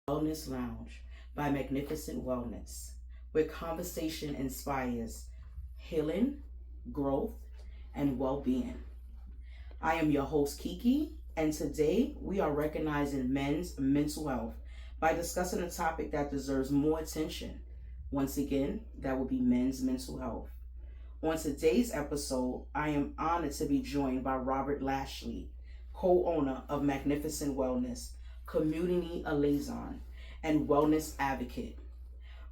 Wellness Lounge by Magnificent Wellness, where conversation inspires healing, growth, and well being. I am your host, Kiki, and today we are recognizing men's mental health by discussing a topic that deserves more attention. Once again, that will be men's mental health. On today's episode, I am honored to be joined by Robert Lashley, co owner of Magnificent Wellness, community liaison, and wellness advocate.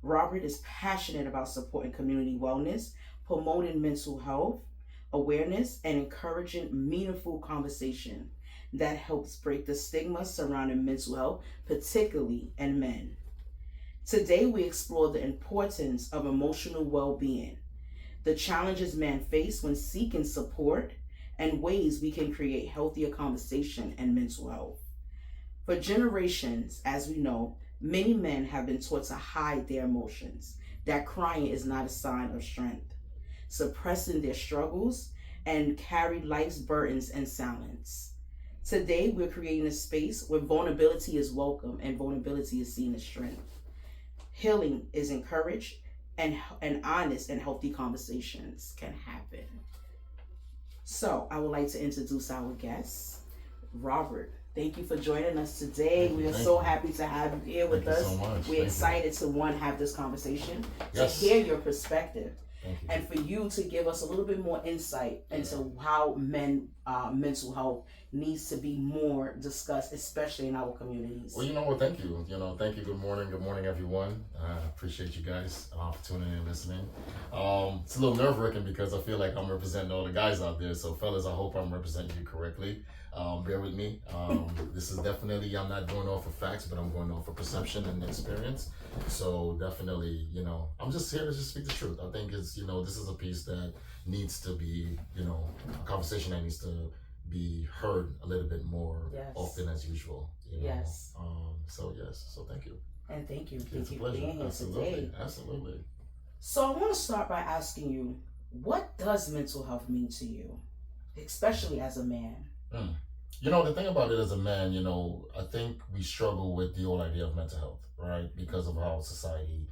Robert is passionate about supporting community wellness, promoting mental health awareness, and encouraging meaningful conversation that helps break the stigma surrounding mental health, particularly in men. Today, we explore the importance of emotional well being, the challenges men face when seeking support, and ways we can create healthier conversation and mental health. For generations, as we know, many men have been taught to hide their emotions, that crying is not a sign of strength, suppressing their struggles, and carry life's burdens in silence. Today, we're creating a space where vulnerability is welcome and vulnerability is seen as strength. Healing is encouraged, and honest and healthy conversations can happen. So, I would like to introduce our guest, Robert. Thank you for joining us today. We are so happy to have you here with us. Thank you so much. We're excited to have this conversation, Yes. to hear your perspective, Thank you. and for you to give us a little bit more insight into how men mental health needs to be more discussed, especially in our communities. Well, you know what? Thank you. Thank you. Good morning, everyone. I appreciate you guys for tuning in and listening. It's a little nerve-wracking because I feel like I'm representing all the guys out there. So, fellas, I hope I'm representing you correctly. Bear with me. This is definitely, I'm not going off of facts, but I'm going off of perception and experience. So definitely, I'm just here to just speak the truth. I think it's, this is a piece that needs to be, a conversation that needs to be heard a little bit more often as usual. Yes. So thank you. And thank you, It's a Kiki, for pleasure. being here today. Absolutely. So I want to start by asking you, what does mental health mean to you, especially as a man? The thing about it as a man, I think we struggle with the whole idea of mental health, right? Because of how society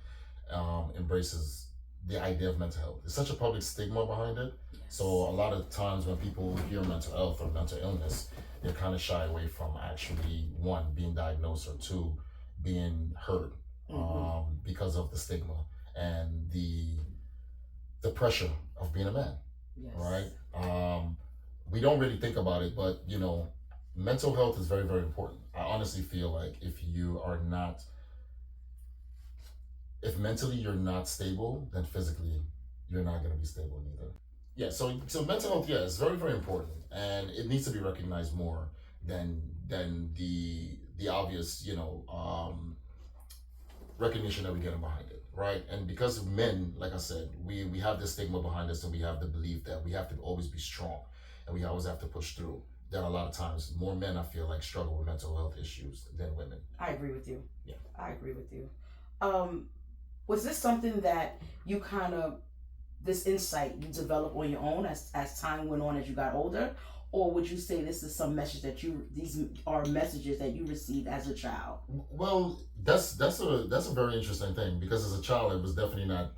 embraces the idea of mental health. There's such a public stigma behind it. Yes. So a lot of times when people hear mental health or mental illness, they're kind of shy away from actually, one, being diagnosed, or two, being heard because of the stigma and the pressure of being a man, right? We don't really think about it, but mental health is very, very important. I honestly feel like if mentally you're not stable, then physically you're not going to be stable neither. Yeah, so mental health, yeah, is very, very important, and it needs to be recognized more than the obvious, recognition that we get behind it, right? And because of men, like I said, we have this stigma behind us, and we have the belief that we have to always be strong, and we always have to push through. That a lot of times more men, I feel like, struggle with mental health issues than women. I agree with you. Yeah. I agree with you. Was this something that you this insight you developed on your own as time went on, as you got older? Or would you say this is some message these are messages that you received as a child? Well, that's a very interesting thing, because as a child it was definitely not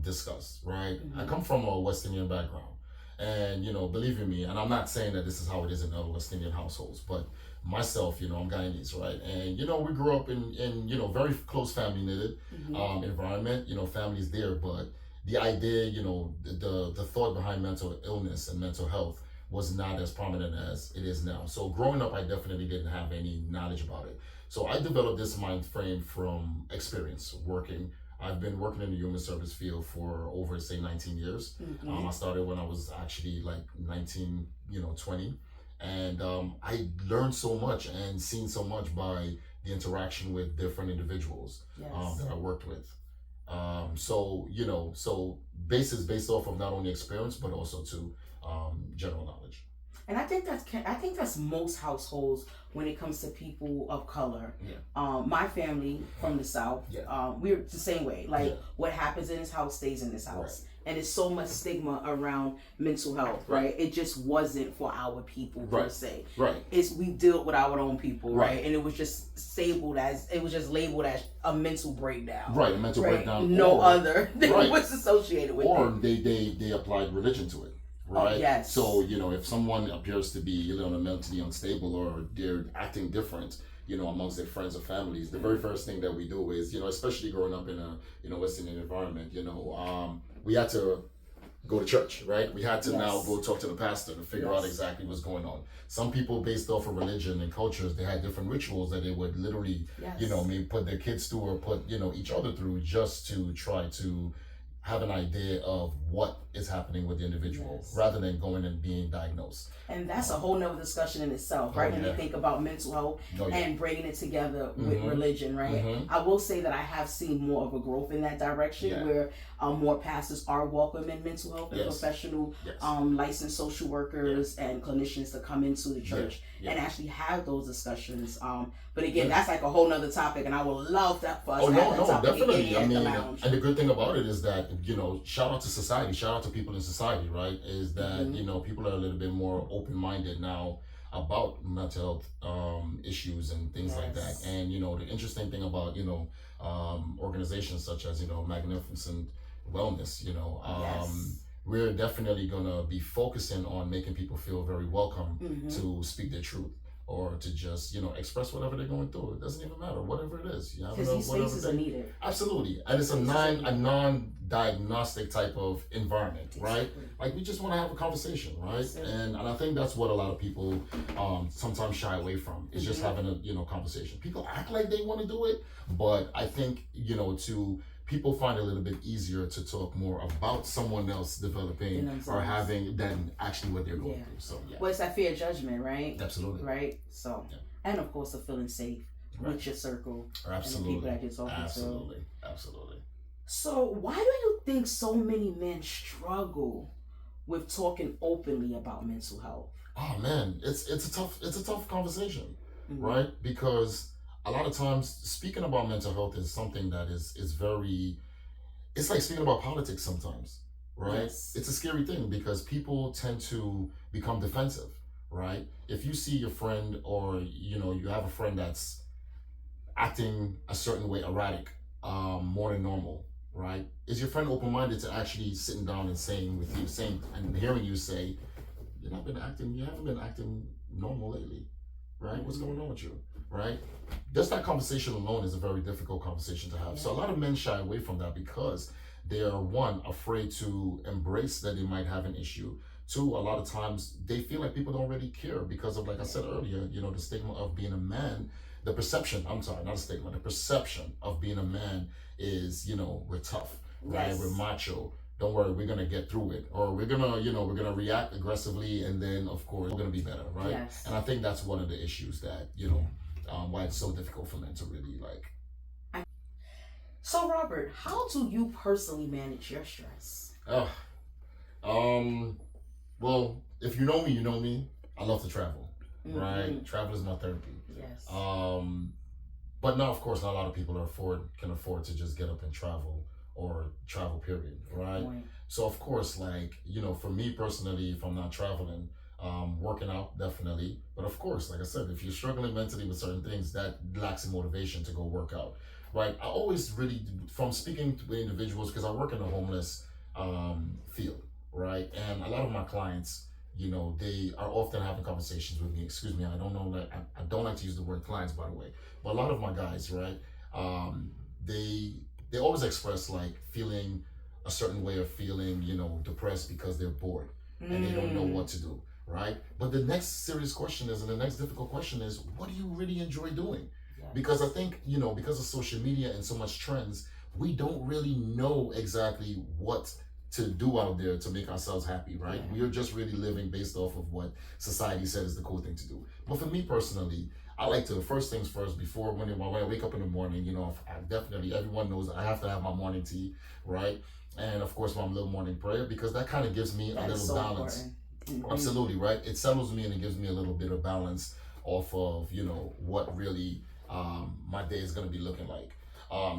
discussed, right? Mm-hmm. I come from a West Indian background, and believe you me, and I'm not saying that this is how it is in other West Indian households, but myself, I'm Guyanese, right? And we grew up in very close family knitted environment, families there, but the idea, the thought behind mental illness and mental health was not as prominent as it is now. So growing up, I definitely didn't have any knowledge about it. So I developed this mind frame from experience working. I've been working in the human service field for over, say, 19 years. I started when I was actually like 19, 20. And I learned so much and seen so much by the interaction with different individuals that I worked with. So based off of not only experience, but also to general knowledge. And I think that's most households when it comes to people of color. Yeah. My family from the South, Yeah. we're the same way. Like, Yeah. what happens in this house stays in this house. Right. And it's so much stigma around mental health, right? It just wasn't for our people per se. Right. We dealt with our own people, Right. And it was just labeled as a mental breakdown. Right, a mental breakdown. No other thing Right. was associated with or it. they applied religion to it. Right. Oh, yes. So, if someone appears to be, mentally unstable or they're acting different, amongst their friends or families, the very first thing that we do is, especially growing up in a, West Indian environment, we had to go to church, right? We had to now go talk to the pastor to figure out exactly what's going on. Some people, based off of religion and cultures, they had different rituals that they would literally, maybe put their kids through or put, each other through just to try to have an idea of what is happening with the individual rather than going and being diagnosed. And that's a whole nother discussion in itself, right? When you think about mental health and bringing it together with religion, right? I will say that I have seen more of a growth in that direction where more pastors are welcoming mental health and professional licensed social workers and clinicians to come into the church and actually have those discussions. But again, that's like a whole nother topic, and I would love that for us to have that topic definitely. again at the lounge. And the good thing about it is that, shout out to society, shout out to people in society, right? Is that, people are a little bit more open-minded now about mental health issues and things like that. And, the interesting thing about, organizations such as, Magnificent Wellness, we're definitely going to be focusing on making people feel very welcome to speak their truth or to just, express whatever they're going through. It doesn't even matter, whatever it is. Because these spaces are needed. Absolutely. And it's a non-diagnostic type of environment, right? Like, we just want to have a conversation, right? And I think that's what a lot of people sometimes shy away from, is just having a, conversation. People act like they want to do it, but I think, people find it a little bit easier to talk more about someone else developing or having than actually what they're going through. So, well, it's that fear of judgment, right? Absolutely. Right? So, and of course, the feeling safe with your circle and the people that you're talking to. Absolutely. So, why do you think so many men struggle with talking openly about mental health? Oh man, it's a tough conversation, right? Because a lot of times speaking about mental health is something that is very, it's like speaking about politics sometimes, right? It's a scary thing because people tend to become defensive, right? If you see your friend or, you have a friend that's acting a certain way, erratic, more than normal, right? Is your friend open-minded to actually sitting down and saying and hearing you say, you haven't been acting normal lately, right? What's going on with you, right? Just that conversation alone is a very difficult conversation to have. So a lot of men shy away from that because they are, one, afraid to embrace that they might have an issue. Two, a lot of times they feel like people don't really care because of, like I said earlier, the stigma of being a man. The perception of being a man is, we're tough, right? We're macho. Don't worry, we're gonna get through it, or we're gonna react aggressively, and then of course we're gonna be better, right? Yes. And I think that's one of the issues that why it's so difficult for men to really like. So Robert, how do you personally manage your stress? Well, if you know me, you know me. I love to travel, right? Travel is my therapy. Yes. But now, of course, not a lot of people can afford to just get up and travel or travel, period, right? So, of course, like, for me personally, if I'm not traveling, working out, definitely. But of course, like I said, if you're struggling mentally with certain things, that lacks the motivation to go work out, right? I always really, from speaking to individuals, because I work in the homeless field, right? And a lot of my clients, they are often having conversations with me. Excuse me, I don't like to use the word clients, by the way, but a lot of my guys, right? They always express like feeling a certain way of feeling, depressed because they're bored and they don't know what to do, right? But the next serious question is, and the next difficult question is, what do you really enjoy doing? Because I think, because of social media and so much trends, we don't really know exactly what to do out there to make ourselves happy, right? We are just really living based off of what society said is the cool thing to do. But for me personally, I like to, first things first, before when I wake up in the morning, I definitely, everyone knows I have to have my morning tea, right? And of course, my little morning prayer, because that kind of gives me a little balance. Absolutely, right? It settles me and it gives me a little bit of balance off of, what really my day is going to be looking like.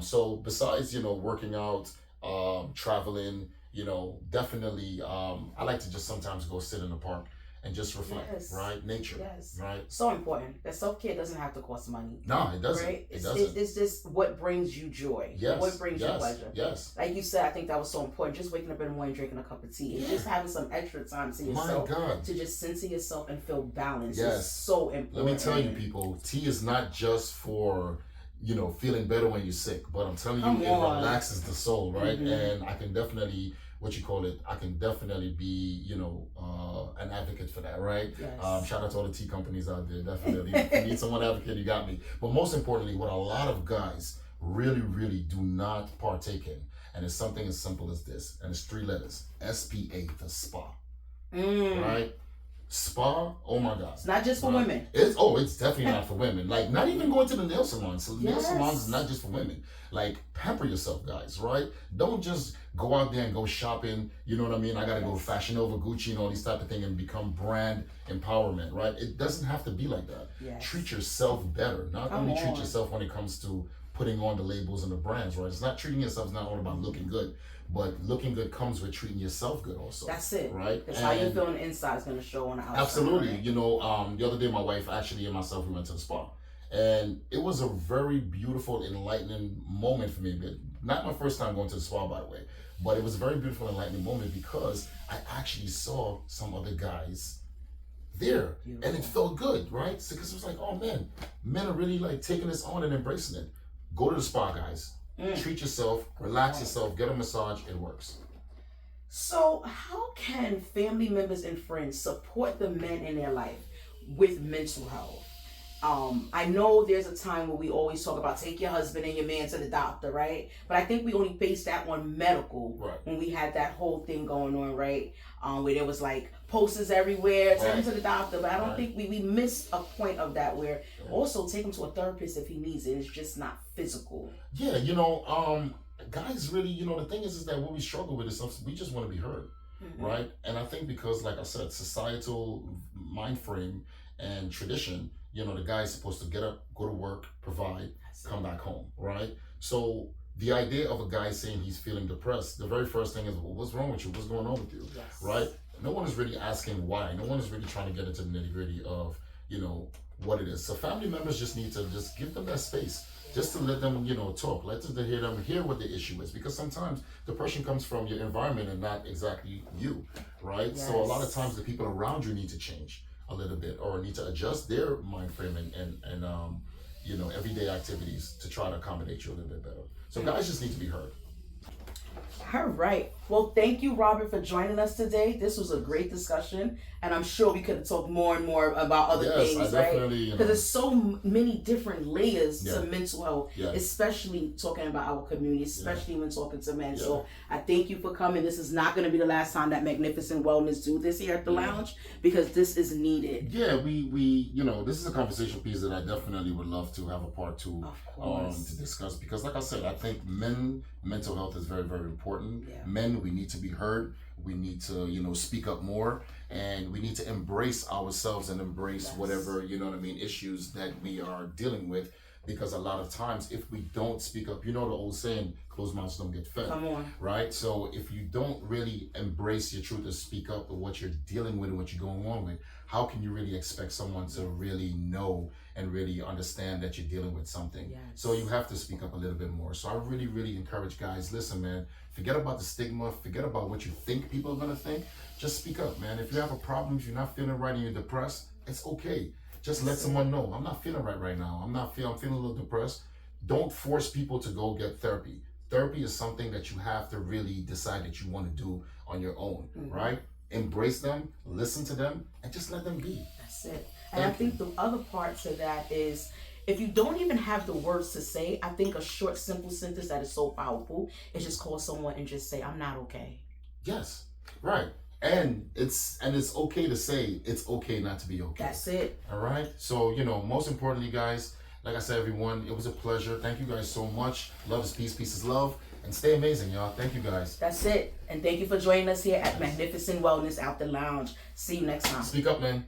So besides, working out, traveling, definitely, I like to just sometimes go sit in the park and just reflect, Yes. right? Nature, Yes. right? So important. That self-care doesn't have to cost money. No, it doesn't. Right? It doesn't. It's just what brings you joy. Yes. What brings you Yes. pleasure. Yes. Like you said, I think that was so important. Just waking up in the morning, drinking a cup of tea, and Yeah. just having some extra time to My yourself, God. to just center yourself and feel balanced. Yes. Is so important. Let me tell you, people, tea is not just for, feeling better when you're sick, but I'm telling you, it relaxes the soul, right? And I can definitely, I can definitely be, an advocate for that, right? Yes. Shout out to all the tea companies out there, definitely. If you need someone advocate, you got me. But most importantly, what a lot of guys really, really do not partake in, and it's something as simple as this, and it's 3 letters, SPA, the spa, right? Spa, oh my God. It's not just for women. It's definitely not for women. Like, not even going to the nail salon. So nail Yes. salons is not just for women. Like, pamper yourself, guys, right? Don't just go out there and go shopping. You know what I mean? I gotta go Fashion Nova, Gucci, and all these type of things and become brand empowerment, right? It doesn't have to be like that. Yes. Treat yourself better. Not Come only treat on. yourself when it comes to putting on the labels and the brands, right? It's not treating yourself, it's not all about looking good. But looking good comes with treating yourself good also. That's it. Right? Because how you feel on the inside is going to show on the outside. Absolutely. Right? The other day my wife actually and myself, we went to the spa. And it was a very beautiful, enlightening moment for me. Not my first time going to the spa, by the way. But it was a very beautiful, enlightening moment because I actually saw some other guys there. Beautiful. And it felt good, right? Because it was like, oh man, men are really like taking this on and embracing it. Go to the spa, guys. Treat yourself, relax yourself, get a massage, it works. So how can family members and friends support the men in their life with mental health? I know there's a time where we always talk about take your husband and your man to the doctor, right? But I think we only based that on medical when we had that whole thing going on, right? Where there was like posters everywhere, take him to the doctor. But I don't think we missed a point of that where also take him to a therapist if he needs it. It's just not physical. Yeah, guys really, the thing is that what we struggle with is we just want to be heard, right? And I think because, like I said, societal mind frame and tradition, the guy's supposed to get up, go to work, provide, come back home, right? So the idea of a guy saying he's feeling depressed, the very first thing is, well, what's wrong with you? What's going on with you, right? No one is really asking why. No one is really trying to get into the nitty gritty of, what it is. So family members just need to just give them that space. Just to let them, talk. Let them hear what the issue is. Because sometimes depression comes from your environment and not exactly you, right? Yes. So a lot of times the people around you need to change a little bit or need to adjust their mind frame and everyday activities to try to accommodate you a little bit better. So guys just need to be heard. All right. Well, thank you, Robert, for joining us today. This was a great discussion, and I'm sure we could have talked more and more about other things, right? Because there's so many different layers to mental health, especially talking about our community, especially when talking to men. So I thank you for coming. This is not going to be the last time that Magnificent Wellness do this here at the lounge because this is needed. Yeah, we this is a conversation piece that I definitely would love to have a part 2 to discuss because, like I said, I think mental health is very, very important. Men, we need to be heard. We need to, speak up more, and we need to embrace ourselves and embrace whatever, issues that we are dealing with. Because a lot of times, if we don't speak up, the old saying, closed mouths don't get fed. Come on. Right? So if you don't really embrace your truth and speak up with what you're dealing with and what you're going on with, how can you really expect someone to really know and really understand that you're dealing with something? Yes. So you have to speak up a little bit more. So I really, really encourage guys, listen, man, forget about the stigma, forget about what you think people are going to think. Just speak up, man. If you have a problem, if you're not feeling right and you're depressed, it's okay. Just let someone know, I'm not feeling right now. I'm feeling a little depressed. Don't force people to go get therapy. Therapy is something that you have to really decide that you want to do on your own, right? Embrace them, listen to them, and just let them be. That's it. And I think the other part to that is, if you don't even have the words to say, I think a short, simple sentence that is so powerful is just call someone and just say, I'm not okay. Yes, right. And it's okay to say it's okay not to be okay. That's it. All right. So, most importantly, guys, like I said, everyone, it was a pleasure. Thank you guys so much. Love is peace, peace is love. and stay amazing, y'all. Thank you guys. That's it. And thank you for joining us here at Magnificent Wellness After Lounge. See you next time. Speak up, man.